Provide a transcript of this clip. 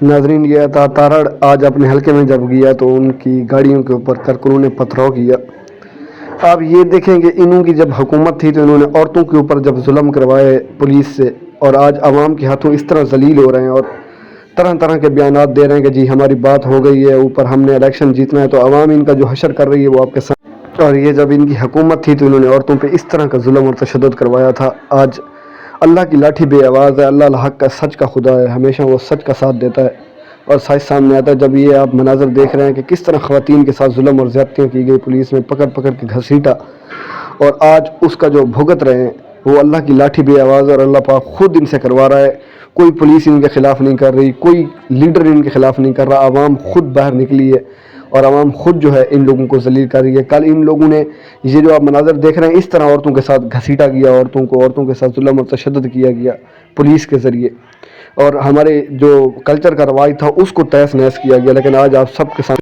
नाजरीन ये था तारड़ आज अपने हलके में जब गया तो उनकी गाड़ियों के ऊपर करकरों ने पथराव किया। आप ये देखेंगे इन्हों की जब हुकूमत थी तो इन्होंने औरतों के ऊपर जब जुल्म करवाए पुलिस से, और आज आवाम के हाथों इस तरह जलील हो रहे हैं और तरह तरह के बयानात दे रहे हैं कि जी हमारी बात हो गई है, ऊपर हमने इलेक्शन जीतना है, तो आवाम इनका जो हशर कर रही है वो आपके साथ। और ये जब इनकी हुकूमत थी तो इन्होंने औरतों पे इस तरह का जुल्म और तशद्दुद करवाया था। आज अल्लाह की लाठी बे आवाज़ है, अल्लाह हक का सच का खुदा है, हमेशा वो सच का साथ देता है और सच सामने आता है। जब ये आप मनाजर देख रहे हैं कि किस तरह ख़वातीन के साथ जुल्म और ज़्यादतियाँ की गई, पुलिस में पकड़ पकड़ के घसीटा, और आज उसका जो भुगत रहे हैं वो अल्लाह की लाठी बे आवाज़ और अल्लाह पाक खुद इनसे करवा रहा है। कोई पुलिस इनके ख़िलाफ़ नहीं कर रही, कोई लीडर इनके ख़िलाफ़ नहीं कर रहा, आवाम खुद बाहर निकली है और आवाम खुद जो है इन लोगों को जलील कर रही है। कल इन लोगों ने ये जो आप मनाजर देख रहे हैं इस तरह औरतों के साथ घसीटा गया, औरतों के साथ जुल्म और तशद्दुद किया गया पुलिस के ज़रिए, और हमारे जो कल्चर का रवाज था उसको तहस नहस किया गया। लेकिन आज आप सबके सामने